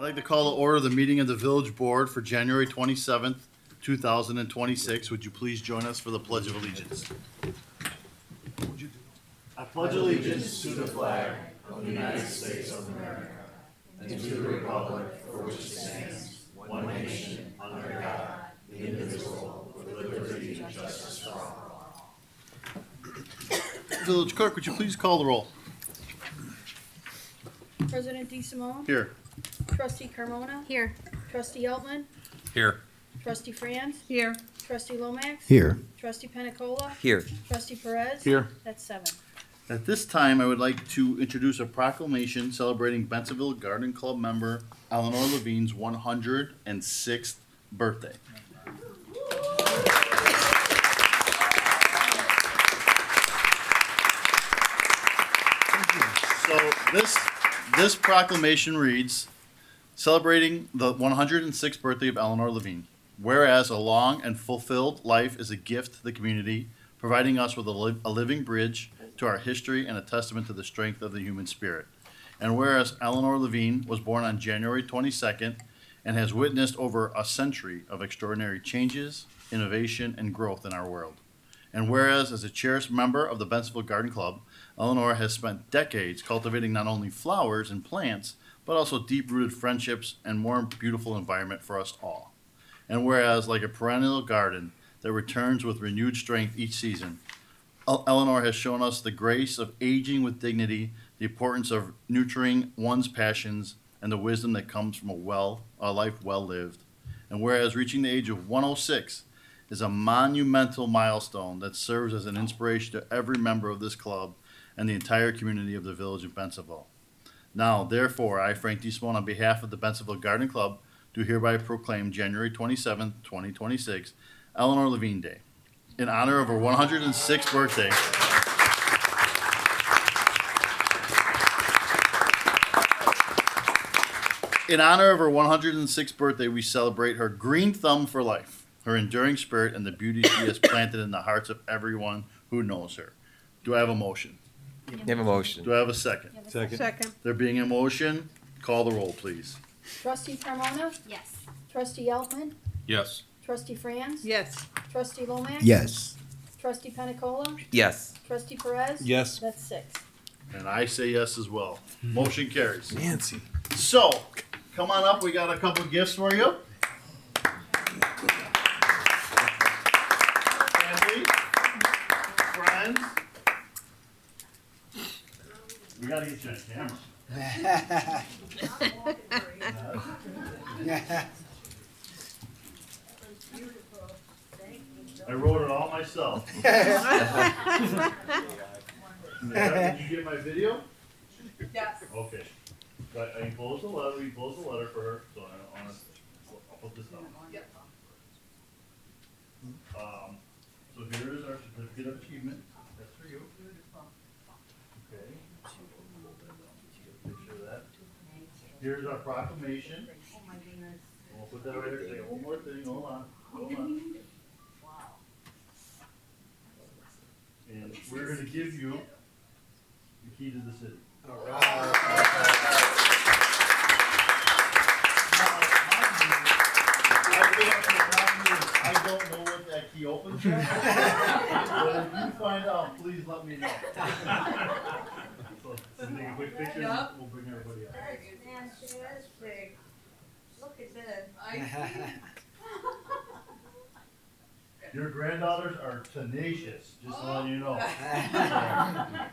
like to call to order the meeting of the village board for January 27th, 2026. Would you please join us for the Pledge of Allegiance? I pledge allegiance to the flag of the United States of America and to the republic for which it stands, one nation, under God, indivisible, with liberty and justice for all. Village clerk, would you please call the roll? President DeSimone? Here. Trustee Carmona? Here. Trustee Altman? Here. Trustee Franz? Here. Trustee Lomax? Here. Trustee Penicola? Here. Trustee Perez? Here. That's 7. At this time, I would like to introduce a proclamation celebrating Bensenville Garden Club member Eleanor Levine's 106th birthday. So this proclamation reads, celebrating the 106th birthday of Eleanor Levine. Whereas a long and fulfilled life is a gift to the community, providing us with a living bridge to our history and a testament to the strength of the human spirit. And whereas Eleanor Levine was born on January 22nd and has witnessed over a century of extraordinary changes, innovation, and growth in our world. And whereas as a cherished member of the Bensenville Garden Club, Eleanor has spent decades cultivating not only flowers and plants, but also deep-rooted friendships and more beautiful environment for us all. And whereas, like a perennial garden that returns with renewed strength each season, Eleanor has shown us the grace of aging with dignity, the importance of nurturing one's passions, and the wisdom that comes from a life well lived. And whereas reaching the age of 106 is a monumental milestone that serves as an inspiration to every member of this club and the entire community of the village of Bensenville. Now, therefore, I, Frank DeSimone, on behalf of the Bensenville Garden Club, do hereby proclaim January 27th, 2026, Eleanor Levine Day, in honor of her 106th birthday. In honor of her 106th birthday, we celebrate her green thumb for life, her enduring spirit, and the beauty she has planted in the hearts of everyone who knows her. Do I have a motion? You have a motion. Do I have a second? Second. There being a motion, call the roll, please. Trustee Carmona? Yes. Trustee Altman? Yes. Trustee Franz? Yes. Trustee Lomax? Yes. Trustee Penicola? Yes. Trustee Perez? Yes. That's 6. And I say yes as well. Motion carries. Nancy. So, come on up. We got a couple gifts for you. Family, friends. We gotta get you on camera. I wrote it all myself. Yeah, did you get my video? Yes. Okay. I enclosed the letter. We enclosed the letter for her, so I'll put this down. So here is our certificate of achievement. That's for you. Okay. Picture of that. Here's our proclamation. Oh my goodness. We'll put that right here. Say one more thing. Hold on. Wow. And we're gonna give you the key to the city. I don't know what that key opens for. But if you find out, please let me know. So, we'll take a quick picture and we'll bring everybody up. Nancy, that's big. Look at this. Your granddaughters are tenacious, just to let you know.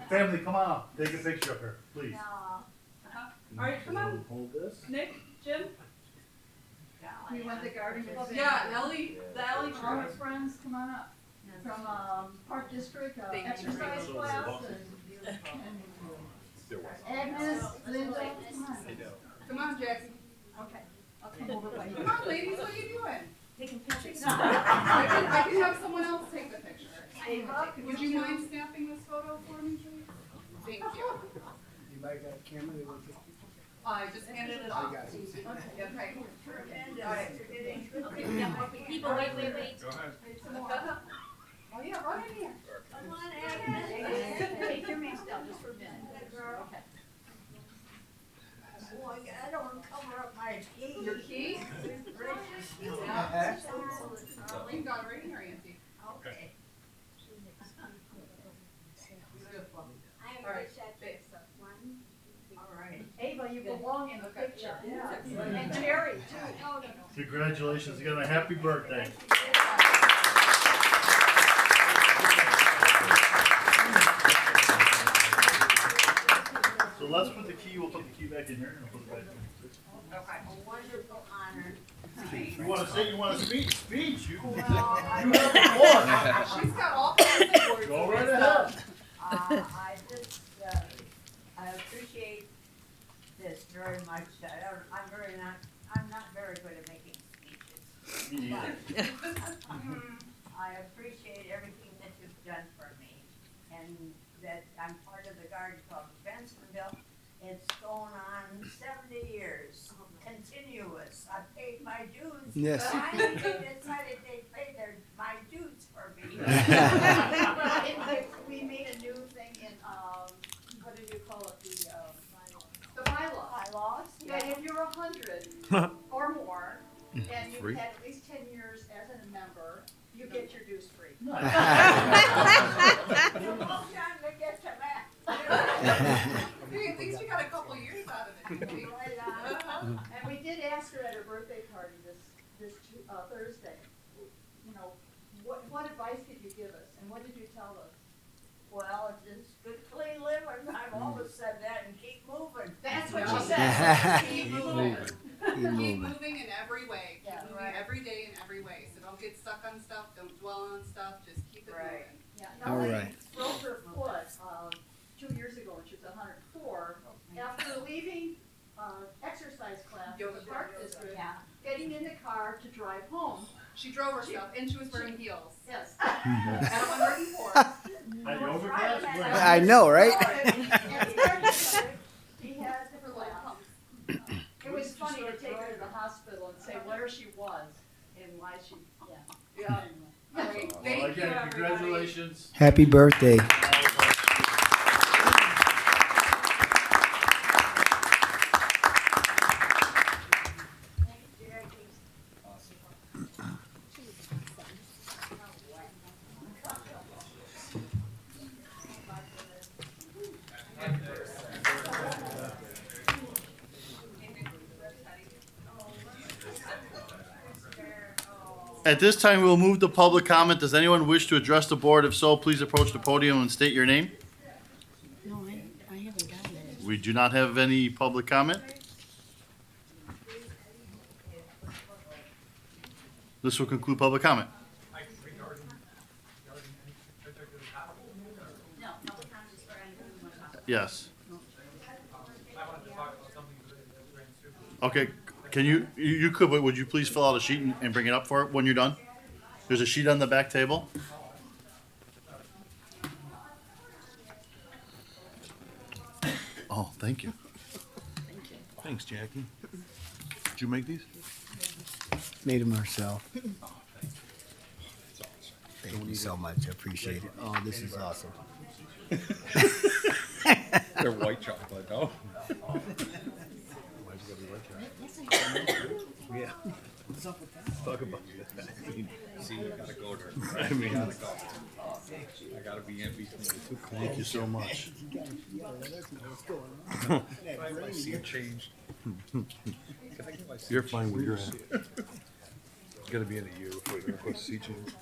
Family, come on up. Take a picture of her, please. All right, come on. Hold this. Nick, Jim, You want the garden? yeah, Ellie, the Ellie Thomas friends, come on up. From, Park District, exercise class. Agnes, Linda, come on. Come on, Jackie. Okay. I'll come over by you. Come on, ladies, what are you doing? Taking pictures. I can have someone else take the picture. Would you mind snapping this photo for me, please? Thank you. Anybody got a camera they want to take? I just handed it off. I got it. Okay. People, wait. Oh, yeah, run in here. Come on, Agnes. Take your mask down just for a minute. Okay. Boy, I don't wanna cover up my key. Your key? Gracious. Yeah. You can go right in here, Auntie. Okay. Beautiful. I'm All right. rich at this. All right. Ava, you belong in the Okay. picture. Yeah. And Jerry, too. No, no, no. Congratulations again, a happy birthday. So let's put the key, we'll put the key back in here and we'll put it back in. Okay. A wonderful honor. You wanna say, you want a speech, you Well, have the floor. She's got all kinds of words. Go for right herself. ahead. I just, I appreciate this very much. I'm not very good at making speeches. Me neither. I appreciate everything that you've done for me, and that I'm part of the Garden Club of Bensonville. It's going on 70 years, continuous. I paid my dues. Yes. Finally, they decided they'd pay my dues for me. We made a new thing in, what do you call it, the bylaw. Bylaws? That if you're 100 or more, and you've had at least 10 years as a member, you get your dues free. Long time to get to that. Hey, at least you got a couple years out of it. didn't you? Right on. And we did ask her at her birthday party this Thursday, you know, what advice could you give us, and what did you tell us? Well, it's good clean living. I've always said that, and keep moving. That's what Yeah. she said. Keep Keep moving. moving. Keep moving in every way. Keep Yeah, moving right. every day in every way. So don't get stuck on stuff. Don't dwell on stuff. Just keep it Right. moving. Yeah, All Melanie right. broke her foot, 2 years ago when she was 104, after leaving, exercise class in the park district, Yeah. getting in the car to drive home. She drove herself, and she was wearing heels. Yes. At 104. At yoga class? When? I know, right? He had Her her leg lap. pumps. It was funny to take her to the hospital and say where she was and why she, yeah. Yeah. Great. Well, Thank you, again, everybody. congratulations. Happy birthday. At this time, we'll move to public comment. Does anyone wish to address the board? If so, please approach the podium and state your name. No, I haven't gotten it. We do not have any public comment. This will conclude public comment. Yes. Okay, can you could, but would you please fill out a sheet and bring it up for it when you're done? There's a sheet on the back table. Oh, thank you. Thanks, Jackie. Did you make these? Made them ourselves. Thank you so much. I appreciate it. Oh, this is awesome. They're white chocolate, though. Yeah. What's up with that? Talk about that. See, you gotta go there. I mean, I gotta be in between the two. Thank you so much. I see it changed. You're fine where you're at. It's gotta be in a U before you're supposed to see change.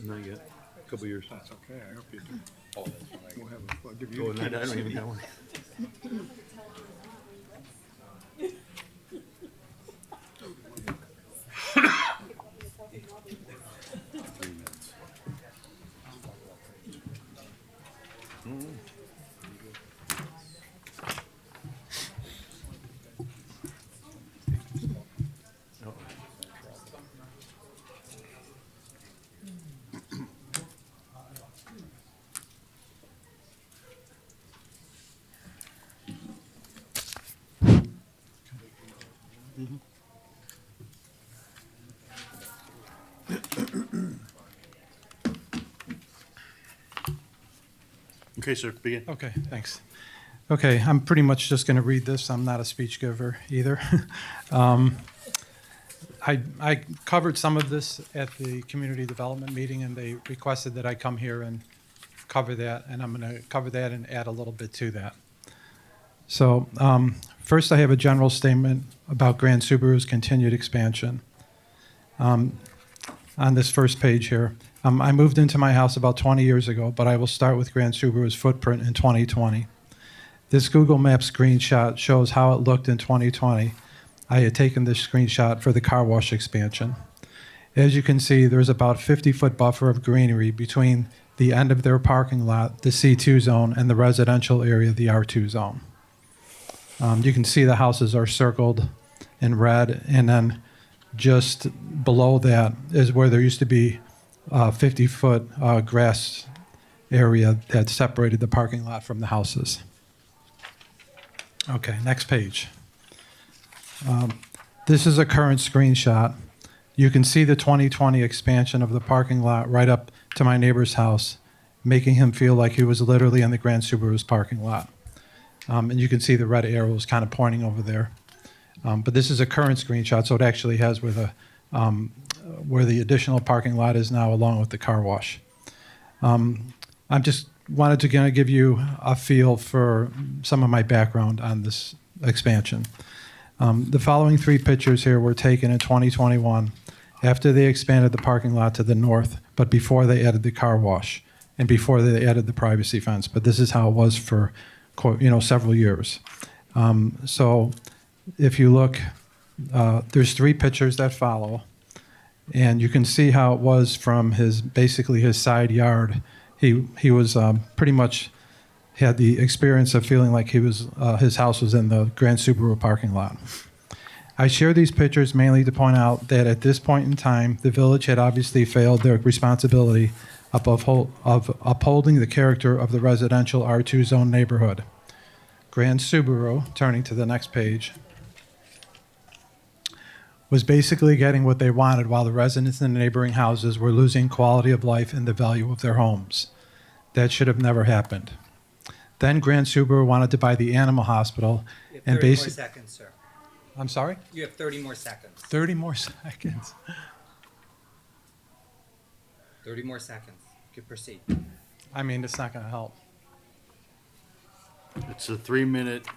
Not yet. Couple years. That's okay. I hope you do. Oh, we'll have a, I'll give you. I don't even got one. Okay, sir, begin. Okay, thanks. Okay, I'm pretty much just going to read this. I'm not a speech giver either. I covered some of this at the community development meeting, and they requested that I come here and cover that, and I'm going to cover that and add a little bit to that. So first, I have a general statement about Grand Subaru's continued expansion. On this first page here, I moved into my house about 20 years ago, but I will start with Grand Subaru's footprint in 2020. This Google Maps screenshot shows how it looked in 2020. I had taken this screenshot for the car wash expansion. As you can see, there's about 50-foot buffer of greenery between the end of their parking lot, the C2 zone, and the residential area, the R2 zone. You can see the houses are circled in red, and then just below that is where there used to be a 50-foot grass area that separated the parking lot from the houses. Okay, next page. This is a current screenshot. You can see the 2020 expansion of the parking lot right up to my neighbor's house, making him feel like he was literally in the Grand Subaru's parking lot. And you can see the red arrows kind of pointing over there. But this is a current screenshot, so it actually has where the additional parking lot is now, along with the car wash. I just wanted to kind of give you a feel for some of my background on this expansion. The following three pictures here were taken in 2021 after they expanded the parking lot to the north, but before they added the car wash and before they added the privacy fence. But this is how it was for several years. So if you look, there's three pictures that follow, and you can see how it was from basically his side yard. He was pretty much had the experience of feeling like his house was in the Grand Subaru parking lot. I share these pictures mainly to point out that at this point in time, the village had obviously failed their responsibility of upholding the character of the residential R2 zone neighborhood. Grand Subaru, turning to the next page, was basically getting what they wanted while the residents in the neighboring houses were losing quality of life and the value of their homes. That should have never happened. Then Grand Subaru wanted to buy the animal hospital You have and 30 more basically... seconds, sir. I'm sorry? You have 30 more seconds. 30 more seconds. 30 more seconds. You can proceed. I mean, it's not going to help. It's a 3-minute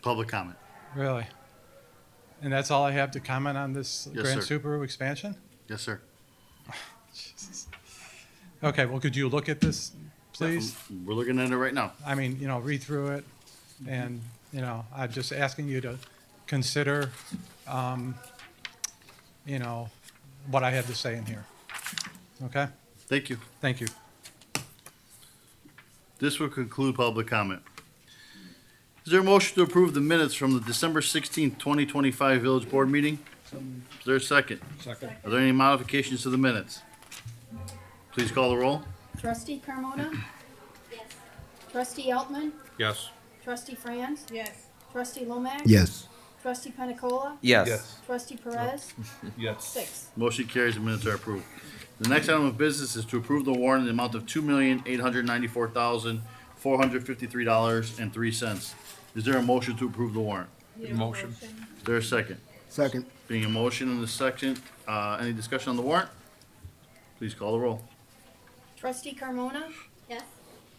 public comment. Really? And that's all I have to comment on this Yes, Grand sir. Subaru expansion? Yes, sir. Jesus. Okay, well, could you look at this, please? We're looking at it right now. I mean, read through it, and, I'm just asking you to consider, what I have to say in here. Okay? Thank you. Thank you. This will conclude public comment. Is there a motion to approve the minutes from the December 16th, 2025 Village Board meeting? Is there a second? Second. Are there any modifications to the minutes? Please call the roll. Trustee Carmona? Yes. Trustee Eltman? Yes. Trustee Franz? Yes. Trustee Lomax? Yes. Trustee Penicola? Yes. Trustee Perez? Yes. 6. Motion carries, the minutes are approved. The next item of business is to approve the warrant in the amount of $2,894,453.03. Is there a motion to approve the warrant? Motion. Is there a second? Second. Being a motion and a second, any discussion on the warrant? Please call the roll. Trustee Carmona? Yes.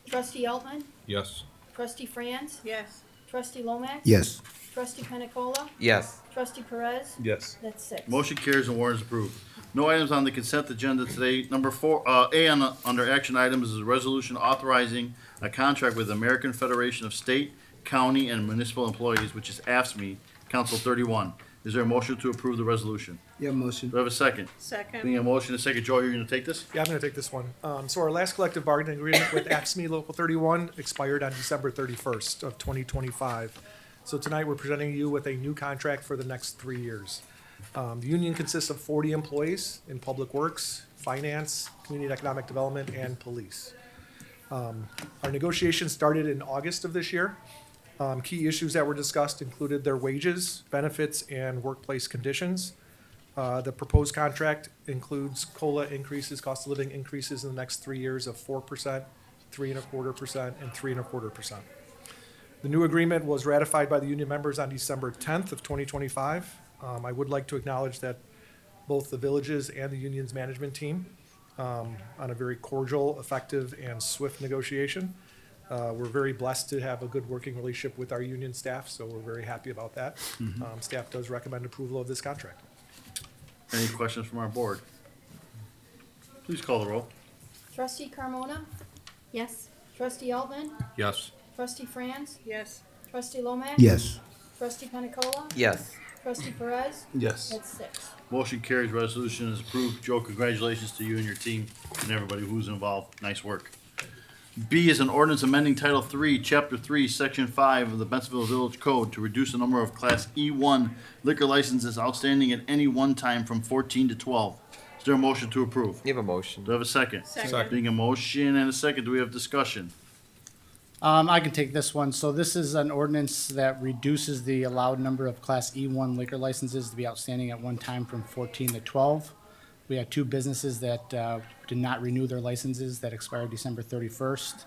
Trustee Eltman? Yes. Trustee Franz? Yes. Trustee Lomax? Yes. Trustee Penicola? Yes. Trustee Perez? Yes. That's 6. Motion carries and warrant is approved. No items on the consent agenda today. Number 4, A under action items is a resolution authorizing a contract with the American Federation of State, County, and Municipal Employees, which is AFSCME, Council 31. Is there a motion to approve the resolution? Yeah, motion. Do I have a second? Second. Being a motion and a second, Joe, you're gonna take this? Yeah, I'm going to take this one. So our last collective bargaining agreement with AFSCME Local 31 expired on December 31st of 2025. So tonight, we're presenting you with a new contract for the next 3 years. The union consists of 40 employees in Public Works, Finance, Community and Economic Development, and Police. Our negotiations started in August of this year. Key issues that were discussed included their wages, benefits, and workplace conditions. The proposed contract includes COLA increases, cost of living increases in the next 3 years of 4%, 3.25%, and 3.25%. The new agreement was ratified by the union members on December 10th of 2025. I would like to acknowledge that both the villages and the union's management team on a very cordial, effective, and swift negotiation. We're very blessed to have a good working relationship with our union staff, so we're very happy about that. Staff does recommend approval of this contract. Any questions from our board? Please call the roll. Trustee Carmona? Yes. Trustee Altman? Yes. Trustee Franz? Yes. Trustee Lomax? Yes. Trustee Panicola? Yes. Trustee Perez? Yes. That's 6. Motion carries, resolution is approved. Joe, congratulations to you and your team and everybody who's involved. Nice work. B is an ordinance amending Title III, Chapter 3, Section 5 of the Bensonville Village Code to reduce the number of Class E1 liquor licenses outstanding at any one time from 14 to 12. Is there a motion to approve? You have a motion. Do I have a second? Second. Being a motion and a second, do we have discussion? I can take this one. So this is an ordinance that reduces the allowed number of Class E1 liquor licenses to be outstanding at one time from 14 to 12. We had 2 businesses that did not renew their licenses that expired December 31st.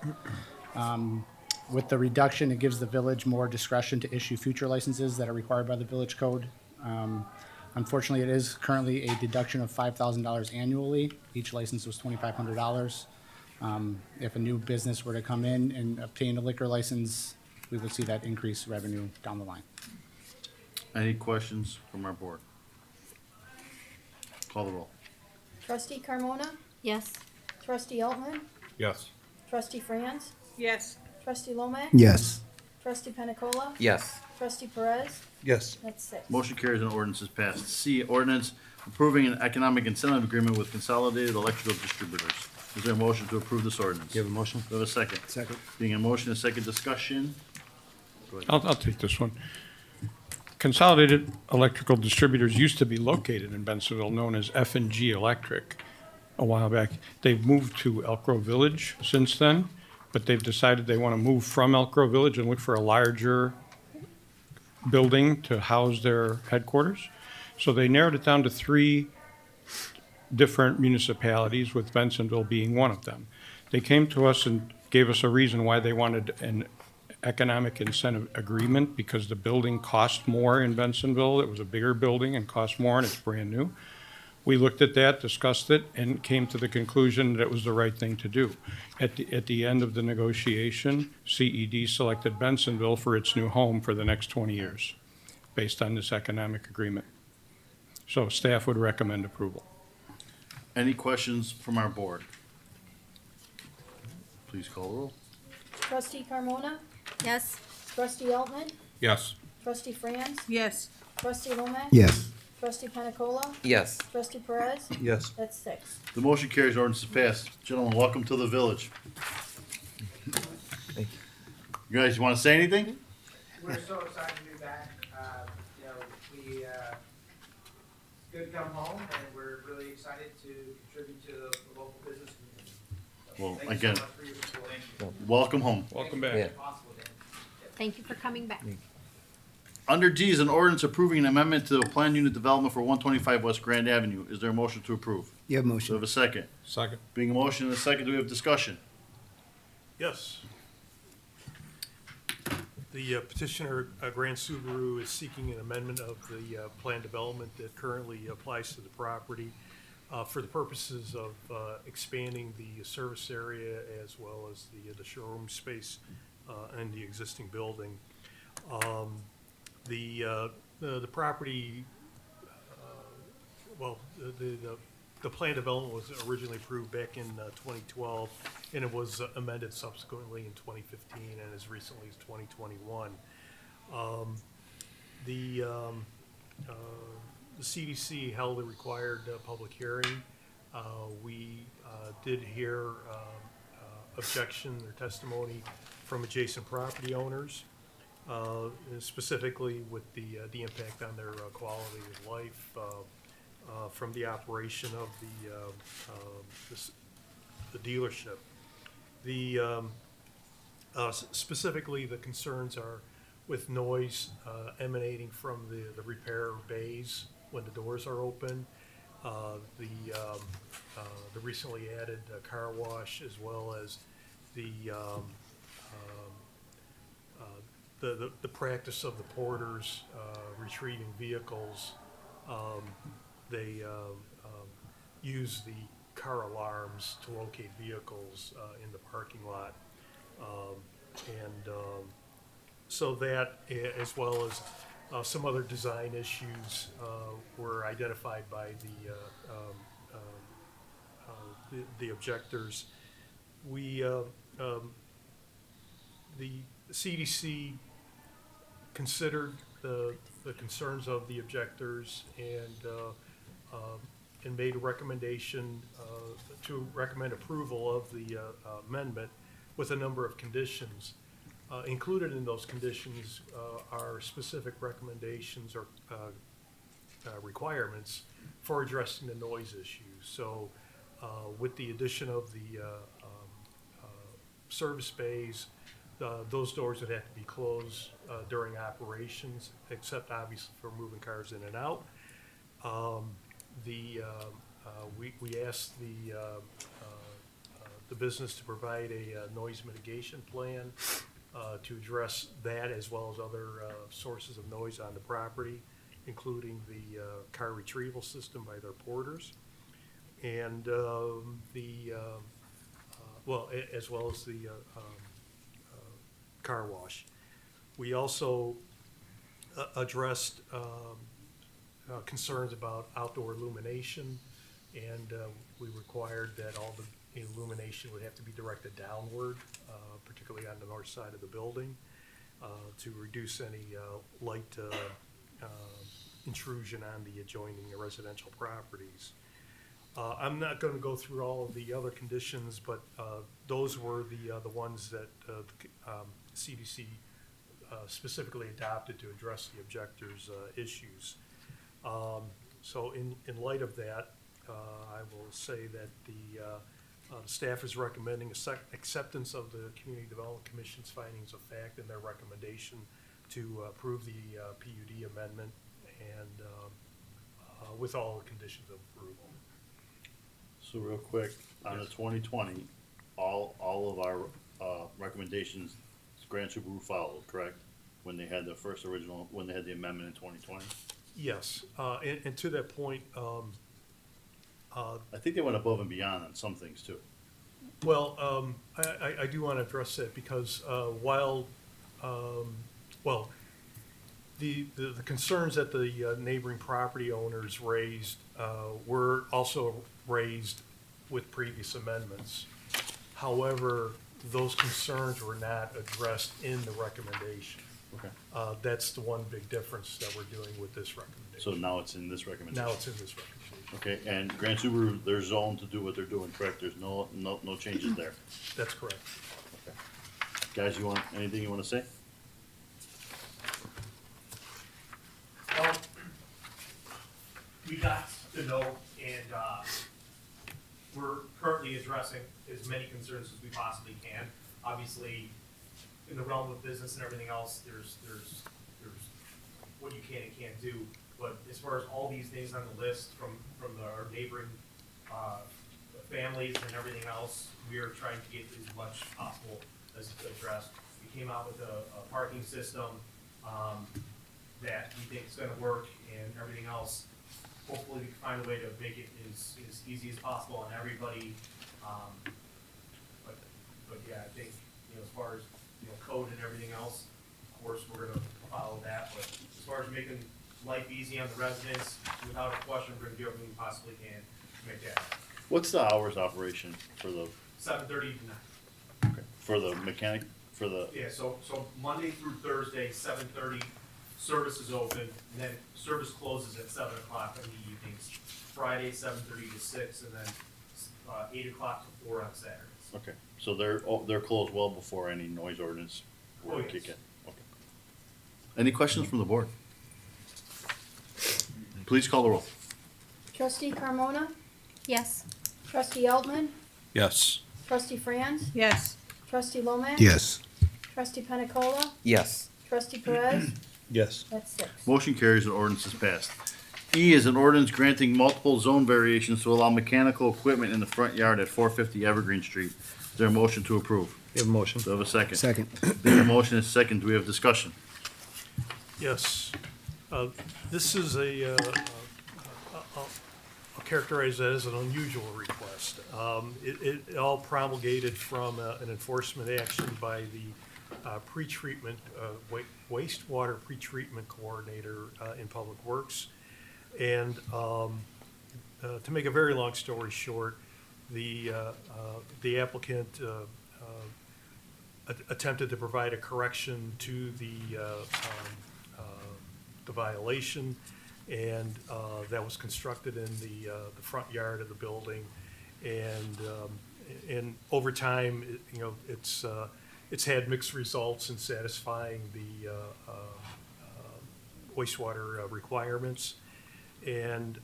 With the reduction, it gives the village more discretion to issue future licenses that are required by the village code. Unfortunately, it is currently a deduction of $5,000 annually. Each license was $2,500. If a new business were to come in and obtain a liquor license, we would see that increase revenue down the line. Any questions from our board? Call the roll. Trustee Carmona? Yes. Trustee Altman? Yes. Trustee Franz? Yes. Trustee Lomax? Yes. Trustee Panicola? Yes. Trustee Perez? Yes. That's 6. Motion carries and ordinance is passed. C, ordinance approving an economic incentive agreement with Consolidated Electrical Distributors. Is there a motion to approve this ordinance? You have a motion? Do I have a second? Second. Being a motion, a second discussion. Go ahead. I'll take this one. Consolidated Electrical Distributors used to be located in Bensonville, known as F&G Electric, a while back. They've moved to Elk Grove Village since then, but they've decided they want to move from Elk Grove Village and look for a larger building to house their headquarters. So they narrowed it down to 3 different municipalities, with Bensonville being one of them. They came to us and gave us a reason why they wanted an economic incentive agreement, because the building cost more in Bensonville. It was a bigger building and cost more, and it's brand new. We looked at that, discussed it, and came to the conclusion that it was the right thing to do. At the end of the negotiation, CED selected Bensonville for its new home for the next 20 years, based on this economic agreement. So staff would recommend approval. Any questions from our board? Please call the roll. Trustee Carmona? Yes. Trustee Altman? Yes. Trustee Franz? Yes. Trustee Lomax? Yes. Trustee Panicola? Yes. Trustee Perez? Yes. That's 6. The motion carries, ordinance is passed. Gentlemen, welcome to the village. Thank You guys, you want to say anything? We're so excited to be back. We good to come home, and we're really excited to contribute to the local business community. So Well, thank you again- so much for your support. Welcome home. Welcome Thank back. you for making it possible, Dan. Thank you for coming back. Under D is an ordinance approving an amendment to the planned unit development for 125 West Grand Avenue. Is there a motion to approve? You have a Do we motion? have a second? Second. Being a motion and a second, do we have discussion? Yes. The petitioner, Grand Subaru, is seeking an amendment of the plan development that currently applies to the property for the purposes of expanding the service area as well as the showroom space and the existing building. The property, the plan development was originally approved back in 2012, and it was amended subsequently in 2015 and as recently as 2021. The CDC held a required public hearing. We did hear objection or testimony from adjacent property owners, specifically with the impact on their quality of life from the operation of the dealership. Specifically, the concerns are with noise emanating from the repair bays when the doors are open, the recently added car wash, as well as the practice of the porters retrieving vehicles. They use the car alarms to locate vehicles in the parking lot. So that, as well as some other design issues, were identified by the objectors. The CDC considered the concerns of the objectors and made a recommendation to recommend approval of the amendment with a number of conditions. Included in those conditions are specific recommendations or requirements for addressing the noise issue. So with the addition of the service bays, those doors would have to be closed during operations, except obviously for moving cars in and out. We asked the business to provide a noise mitigation plan to address that as well as other sources of noise on the property, including the car retrieval system by their porters, and as well as the car wash. We also addressed concerns about outdoor illumination, and we required that all the illumination would have to be directed downward, particularly on the north side of the building, to reduce any light intrusion on the adjoining residential properties. I'm not going to go through all of the other conditions, but those were the ones that CDC specifically adopted to address the objectors' issues. So in light of that, I will say that the staff is recommending acceptance of the Community Development Commission's findings of fact and their recommendation to approve the PUD amendment and with all the conditions of approval. So real quick, on the 2020, all of our recommendations, Grand Subaru followed, correct? When they had the when they had the amendment in 2020? Yes, and to that point, I think they went above and beyond on some things too. well, I do want to address that because while, the concerns that the neighboring property owners raised were also raised with previous amendments. However, those concerns were not addressed in the recommendation. Okay. That's the one big difference that we're doing with this recommendation. So now it's in this recommendation? Now it's in this recommendation. Okay, and Grand Subaru, they're zoned to do what they're doing, correct? There's no changes there? That's correct. Okay. Guys, anything you want to say? Well, we got the note, and we're currently addressing as many concerns as we possibly can. Obviously, in the realm of business and everything else, there's what you can and can't do. But as far as all these things on the list from our neighboring families and everything else, we are trying to get as much possible as addressed. We came out with a parking system that we think is going to work, and everything else. Hopefully, we can find a way to make it as easy as possible on everybody. But yeah, I think as far as code and everything else, of course, we're going to follow that. But as far as making life easy on the residents, without a question, we're going to do everything we possibly can to make that happen. What's the hours operation for the? 7:30 to 9. Okay. For the mechanic, for the? Yeah, so Monday through Thursday, 7:30, service is open, and then service closes at 7 o'clock in the evenings. Friday, 7:30 to 6, and then 8 o'clock to 4 on Saturdays. Okay, so they're closed well before any noise ordinance will yes. kick in. Okay. Any questions from the board? Please call the roll. Trustee Carmona? Yes. Trustee Altman? Yes. Trustee Franz? Yes. Trustee Lomax? Yes. Trustee Penicola? Yes. Trustee Perez? Yes. That's 6. Motion carries and ordinance is passed. E is an ordinance granting multiple zone variations to allow mechanical equipment in the front yard at 450 Evergreen Street. Is there a motion to approve? You have a motion? Do I have a second? Second. We have a motion and a second. Do we have discussion? Yes. This is I'll characterize that as an unusual request. It all promulgated from an enforcement action by the pretreatment, wastewater pretreatment coordinator in Public Works. And to make a very long story short, the applicant attempted to provide a correction to the violation, and that was constructed in the front yard of the building. And over time, it's had mixed results in satisfying the wastewater requirements. And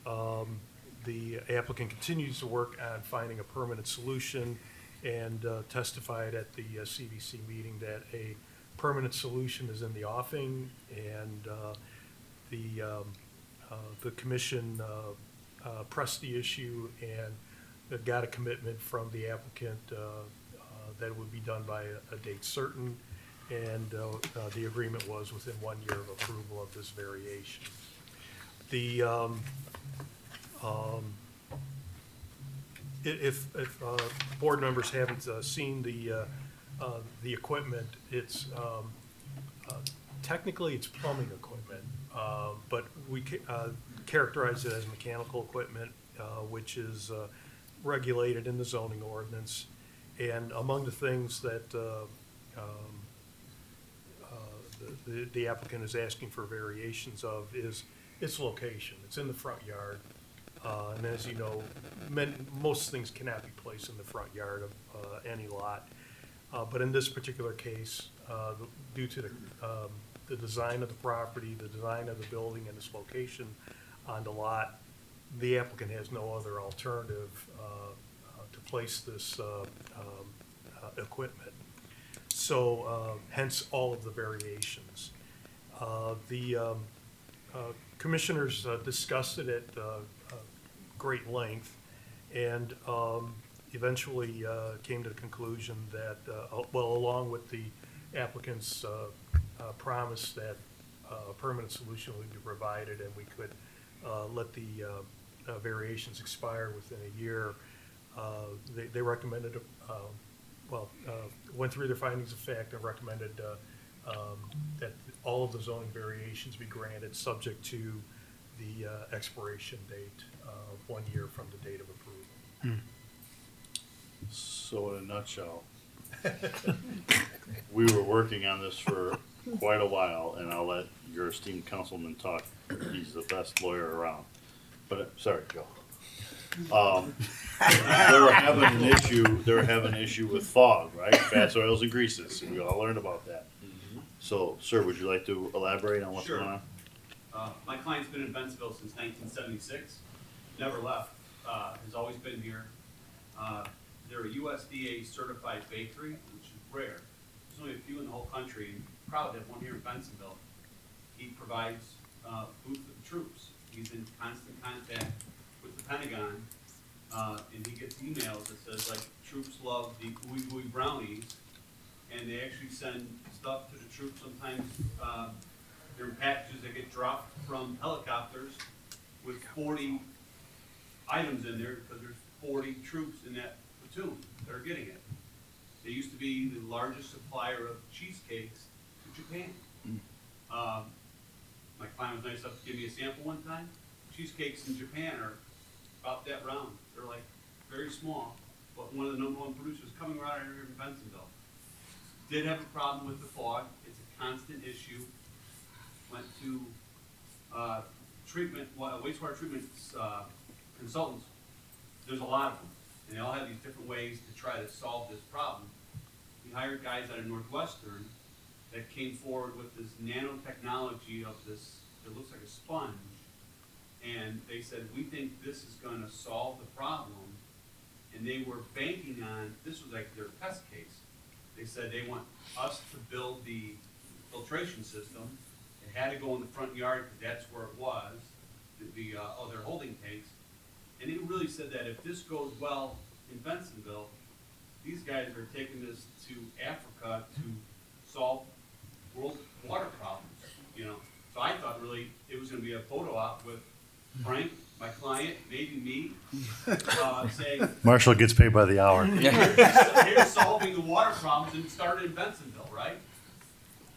the applicant continues to work on finding a permanent solution, and testified at the CDC meeting that a permanent solution is in the offing, and the commission pressed the issue and got a commitment from the applicant that it would be done by a date certain, and the agreement was within 1 year of approval of this variation. The if board members haven't seen the equipment, it's technically it's plumbing equipment, but we characterize it as mechanical equipment, which is regulated in the zoning ordinance. And among the things that the applicant is asking for variations of is its location. It's in the front yard. And as you know, most things cannot be placed in the front yard of any lot. But in this particular case, due to the design of the property, the design of the building, and its location on the lot, the applicant has no other alternative to place this equipment. So hence all of the variations. The commissioners discussed it at great length, and eventually came to the conclusion that, well, along with the applicant's promise that a permanent solution would be provided and we could let the variations expire within a year, they recommended, went through their findings of fact and recommended that all of the zoning variations be granted subject to the expiration date of 1 year from the date of approval. So in a nutshell, we were working on this for quite a while, and I'll let your esteemed councilman talk. He's the best lawyer around. But, sorry, Joe. They were having an issue with fog, right? Fats, oils, and greases. We all learned about that. So, sir, would you like to elaborate on what's going on? My client's been in Bentonville since 1976, never left, has always been here. They're a USDA certified bakery, which is rare. There's only a few in the whole country, and proud to have one here in Bentonville. He provides food for the troops. He's in constant contact with the Pentagon, and he gets emails that says, like, troops love the Ooey Gooey brownies, and they actually send stuff to the troops sometimes. They're in packages that get dropped from helicopters with 40 items in there because there's 40 troops in that platoon that are getting it. They used to be the largest supplier of cheesecakes to Japan. My client was nice enough to give me a sample one time. Cheesecakes in Japan are about that round. They're like very small, but one of the #1 producers coming right out here in Bentonville. Did have a problem with the fog. It's a constant issue. Went to wastewater treatment consultants. There's a lot of them, and they all have these different ways to try to solve this problem. We hired guys out of Northwestern that came forward with this nanotechnology of this, it looks like a sponge, and they said, we think this is gonna solve the problem, and they were banking on, this was like their test case. They said they want us to build the filtration system. It had to go in the front yard because that's where it was, their holding tanks. And they really said that if this goes well in Bentonville, these guys are taking this to Africa to solve world water problems, you know? So I thought really it was gonna be a photo op with Frank, my client, maybe me, saying, Marshall gets paid by the hour. here's solving the water problems, and it started in Bensonville, right?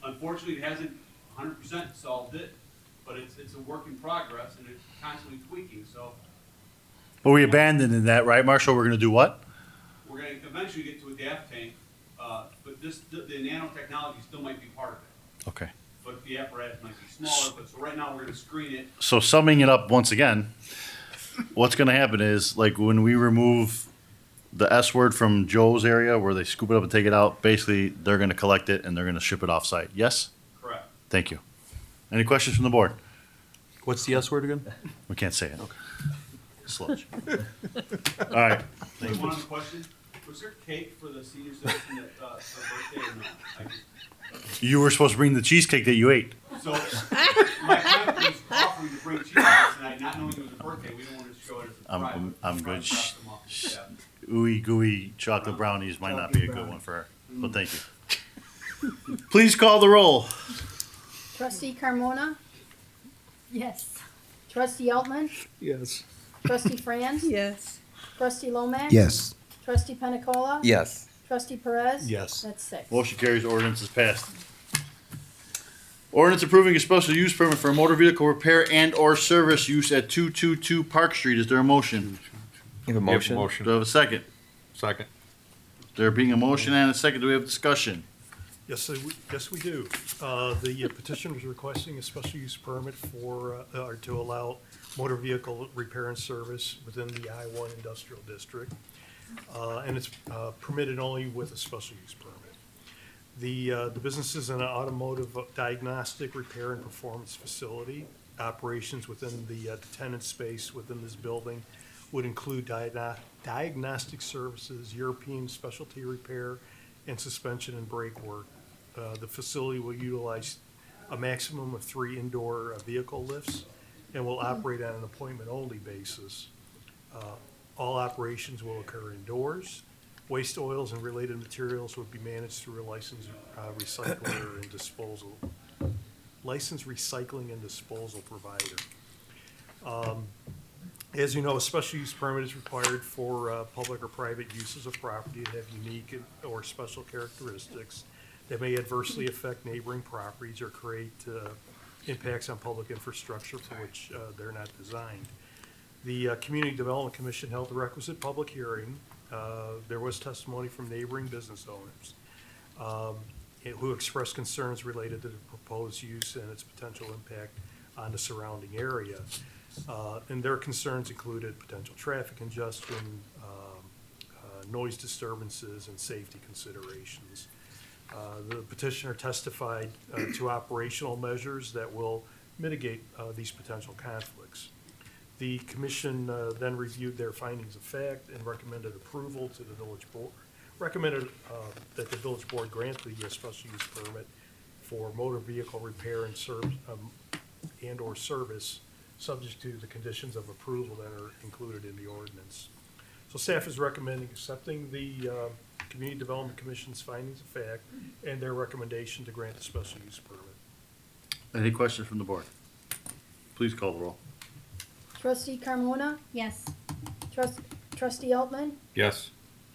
Unfortunately, it hasn't 100% solved it, but it's a work in progress, and it's constantly tweaking, so But we abandoned in that, right, Marshall? We're gonna do what? we're gonna eventually get to a DAF tank, but the nanotechnology still might be part of it. Okay. But the apparatus might be smaller, but so right now we're gonna screen it. So summing it up once again, what's gonna happen is, like, when we remove the S word from Joe's area where they scoop it up and take it out, basically, they're gonna collect it and they're gonna ship it off-site. Yes? Correct. Thank you. Any questions from the board? What's the S word again? We can't say it. Sludge. All right. So one other question, was there cake for the senior citizen that, for birthday or no? I just- You were supposed to bring the cheesecake that you ate. So, my client was offering to bring cheese tonight, not knowing it was a birthday, we don't wanna show it as a surprise. I'm good. Drop them off. Yeah. Ooey gooey chocolate brownies might not be a good one for her, but thank you. Please call the roll. Trustee Carmona? Yes. Trustee Altman? Yes. Trustee Franz? Yes. Trustee Lomax? Yes. Trustee Penicola? Yes. Trustee Perez? Yes. That's 6. Motion carries, ordinance is passed. Ordinance approving a special use permit for a motor vehicle repair and/or service use at 222 Park Street. Is there a motion? You have a motion? Do I have a second? Second. There being a motion and a second, do we have discussion? Yes, yes, we do. The petitioner is requesting a special use permit for, or to allow motor vehicle repair and service within the I-1 Industrial District. And it's permitted only with a special use permit. The business is an automotive diagnostic repair and performance facility. Operations within the tenant space within this building would include diagnostic services, European specialty repair, and suspension and brake work. The facility will utilize a maximum of 3 indoor vehicle lifts and will operate on an appointment-only basis. All operations will occur indoors. Waste oils and related materials would be managed through a licensed recycler and disposal, licensed recycling and disposal provider. As you know, a special use permit is required for public or private uses of property that have unique or special characteristics that may adversely affect neighboring properties or create impacts on public infrastructure for which they're not designed. The Community Development Commission held the requisite public hearing. There was testimony from neighboring business owners who expressed concerns related to the proposed use and its potential impact on the surrounding area. And their concerns included potential traffic congestion, noise disturbances, and safety considerations. The petitioner testified to operational measures that will mitigate these potential conflicts. The commission then reviewed their findings of fact and recommended approval to the village board, recommended that the village board grant the special use permit for motor vehicle repair and and/or service, subject to the conditions of approval that are included in the ordinance. So staff is recommending accepting the Community Development Commission's findings of fact and their recommendation to grant the special use permit. Any questions from the board? Please call the roll. Trustee Carmona? Yes. Trustee Altman? Yes.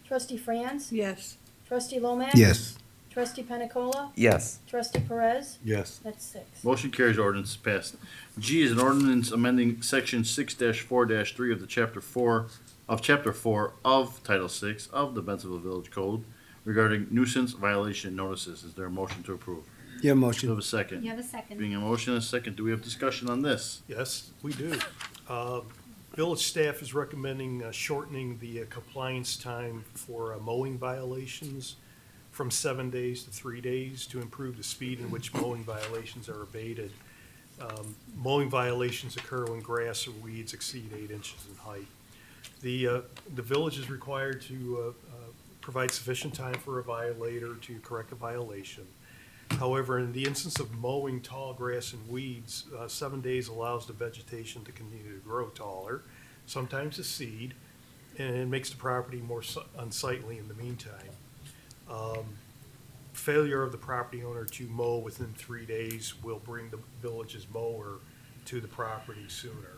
Trustee Franz? Yes. Trustee Lomax? Yes. Trustee Penicola? Yes. Trustee Perez? Yes. That's 6. Motion carries, ordinance is passed. G is an ordinance amending section 6-4-3 of the chapter 4 of Title 6 of the Bensonville Village Code regarding nuisance violation notices. Is there a motion to approve? Your Do we motion. have a second? You have a second. Being a motion and a second, do we have discussion on this? Yes, we do. Village staff is recommending shortening the compliance time for mowing violations from 7 days to 3 days to improve the speed in which mowing violations are abated. Mowing violations occur when grass or weeds exceed 8 inches in height. The village is required to provide sufficient time for a violator to correct a violation. However, in the instance of mowing tall grass and weeds, 7 days allows the vegetation to continue to grow taller, sometimes to seed, and it makes the property more unsightly in the meantime. Failure of the property owner to mow within 3 days will bring the village's mower to the property sooner.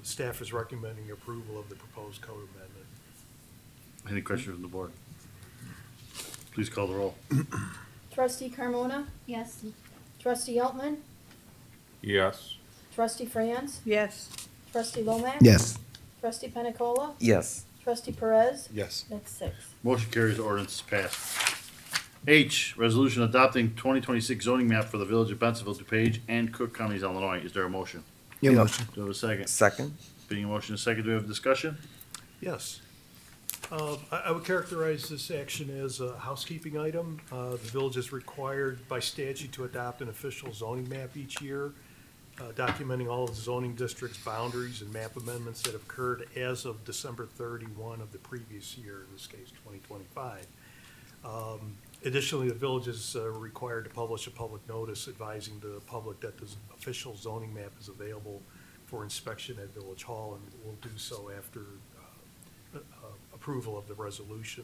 Staff is recommending approval of the proposed code amendment. Any questions from the board? Please call the roll. Trustee Carmona? Yes. Trustee Altman? Yes. Trustee Franz? Yes. Trustee Lomax? Yes. Trustee Pena Cola? Yes. Trustee Perez? Yes. That's 6. Motion carries, ordinance is passed. H, resolution adopting 2026 zoning map for the village of Bensonville, DuPage, and Cook Counties, Illinois. Is there a motion? Your motion. Do we have a second? Second. Being a motion and a second, do we have discussion? Yes. I would characterize this action as a housekeeping item. The village is required by statute to adopt an official zoning map each year, documenting all of the zoning district's boundaries and map amendments that have occurred as of December 31 of the previous year, in this case, 2025. Additionally, the village is required to publish a public notice advising the public that the official zoning map is available for inspection at Village Hall, and will do so after approval of the resolution.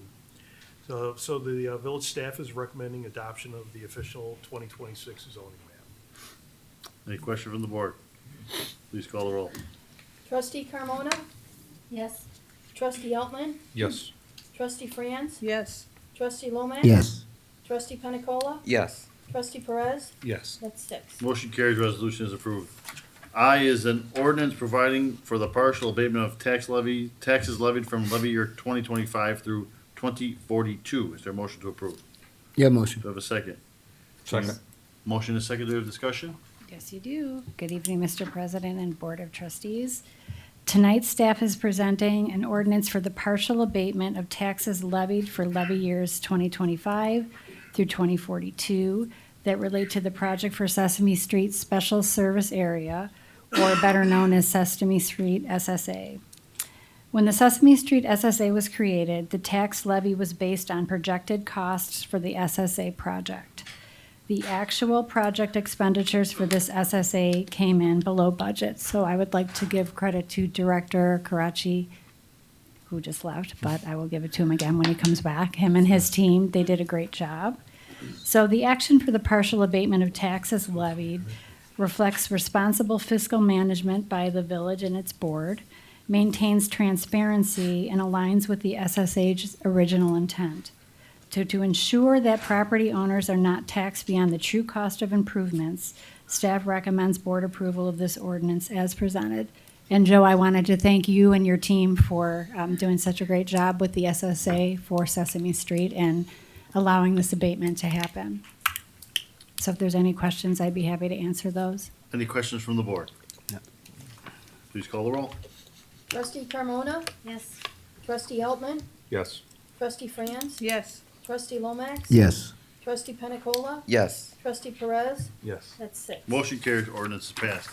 So the village staff is recommending adoption of the official 2026 zoning map. Any question from the board? Please call the roll. Trustee Carmona? Yes. Trustee Altman? Yes. Trustee Franz? Yes. Trustee Lomax? Yes. Trustee Pena Cola? Yes. Trustee Perez? Yes. That's 6. Motion carries, resolution is approved. I is an ordinance providing for the partial abatement of taxes levied from levy year 2025 through 2042. Is there a motion to approve? Your motion. Do I have a second? Second. Motion and a second, do we have discussion? Yes, you do. Good evening, Mr. President and Board of Trustees. Tonight, staff is presenting an ordinance for the partial abatement of taxes levied for levy years 2025 through 2042 that relate to the project for Sesame Street Special Service Area, or better known as Sesame Street SSA. When the Sesame Street SSA was created, the tax levy was based on projected costs for the SSA project. The actual project expenditures for this SSA came in below budget, so I would like to give credit to Director Karachi, who just left, but I will give it to him again when he comes back. Him and his team, they did a great job. So the action for the partial abatement of taxes levied reflects responsible fiscal management by the village and its board, maintains transparency, and aligns with the SSA's original intent. To ensure that property owners are not taxed beyond the true cost of improvements, staff recommends board approval of this ordinance as presented. And Joe, I wanted to thank you and your team for doing such a great job with the SSA for Sesame Street and allowing this abatement to happen. So if there's any questions, I'd be happy to answer those. Any questions from the board? No. Please call the roll. Trustee Carmona? Yes. Trustee Altman? Yes. Trustee Franz? Yes. Trustee Lomax? Yes. Trustee Pena Cola? Yes. Trustee Perez? Yes. That's 6. Motion carries, ordinance is passed.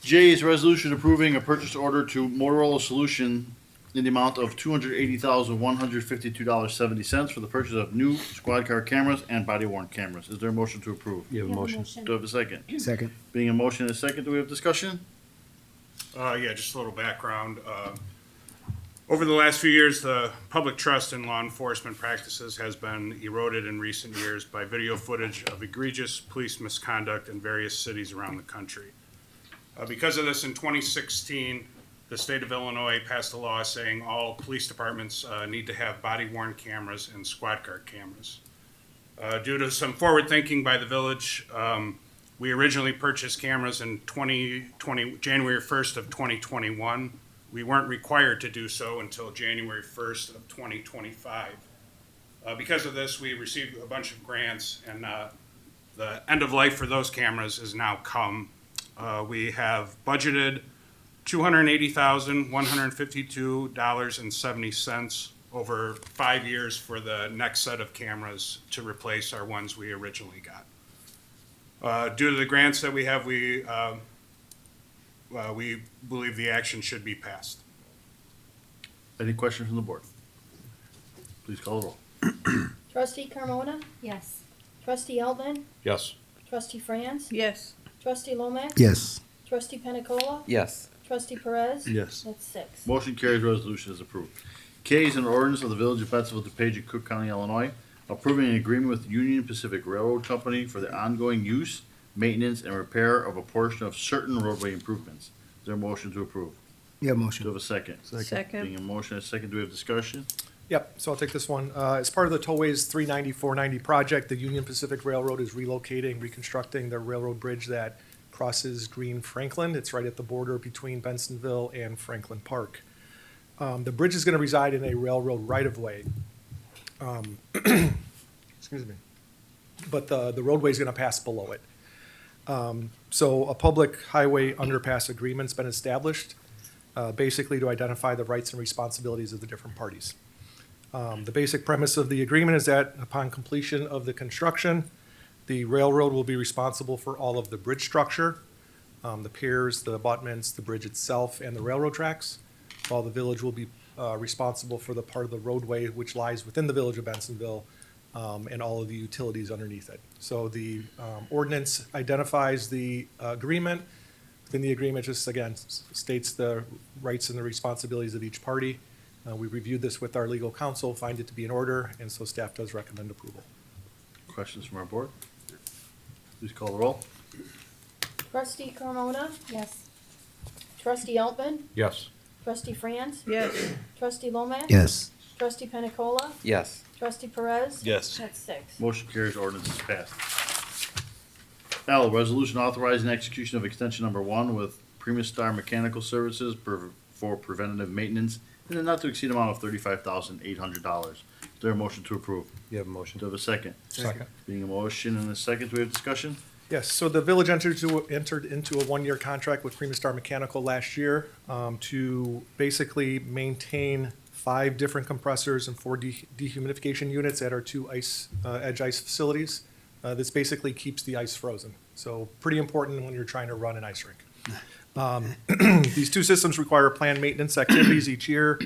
J is resolution approving a purchase order to Motorola Solution in the amount of $280,152.70 for the purchase of new squad car cameras and body worn cameras. Is there a motion to approve? You have a motion. Do I have a second? Second. Being a motion and a second, do we have discussion? Yeah, just a little background. Over the last few years, the public trust in law enforcement practices has been eroded in recent years by video footage of egregious police misconduct in various cities around the country. Because of this, in 2016, the state of Illinois passed a law saying all police departments need to have body-worn cameras and squad car cameras. Due to some forward thinking by the village, we originally purchased cameras in January 1st of 2021. We weren't required to do so until January 1st of 2025. Because of this, we received a bunch of grants, and the end of life for those cameras is now come. We have budgeted $280,152.70 over 5 years for the next set of cameras to replace our ones we originally got. Due to the grants that we have, we believe the action should be passed. Any questions from the board? Please call the roll. Trustee Carmona? Yes. Trustee Altman? Yes. Trustee Franz? Yes. Trustee Lomax? Yes. Trustee Pena Cola? Yes. Trustee Perez? Yes. That's 6. Motion carries, resolution is approved. K is an ordinance of the Village of Bensonville, DePage, and Cook County, Illinois, approving an agreement with Union Pacific Railroad Company for the ongoing use, maintenance, and repair of a portion of certain roadway improvements. Is there a motion to approve? Yeah, Do motion. we have a second? Second. Being a motion and a second, do we have discussion? Yep, so I'll take this one. As part of the Tollways 390, 490 project, the Union Pacific Railroad is relocating, reconstructing the railroad bridge that crosses Green Franklin. It's right at the border between Bensonville and Franklin Park. The bridge is going to reside in a railroad right-of-way. Excuse me. But the roadway is going to pass below it. So a public highway underpass agreement's been established, basically to identify the rights and responsibilities of the different parties. The basic premise of the agreement is that upon completion of the construction, the railroad will be responsible for all of the bridge structure, the piers, the abutments, the bridge itself, and the railroad tracks, while the village will be responsible for the part of the roadway which lies within the village of Bensonville, and all of the utilities underneath it. So the ordinance identifies the agreement. Within the agreement, just again, states the rights and the responsibilities of each party. We reviewed this with our legal counsel, find it to be in order, and so staff does recommend approval. Questions from our board? Please call the roll. Trustee Carmona? Yes. Trustee Altman? Yes. Trustee Franz? Yes. Trustee Lomax? Yes. Trustee Pena Cola? Yes. Trustee Perez? Yes. That's 6. Motion carries, ordinance is passed. L, resolution authorizing execution of extension number 1 with Primus Star Mechanical Services for preventative maintenance in a not to exceed amount of $35,800. Is there a motion to approve? You have a motion. Do we have a second? Second. Being a motion and a second, do we have discussion? Yes, so the village entered into a one-year contract with Primus Star Mechanical last year to basically maintain 5 different compressors and 4 dehumidification units at our 2 edge ice facilities. This basically keeps the ice frozen. So pretty important when you're trying to run an ice rink. These 2 systems require planned maintenance activities each year.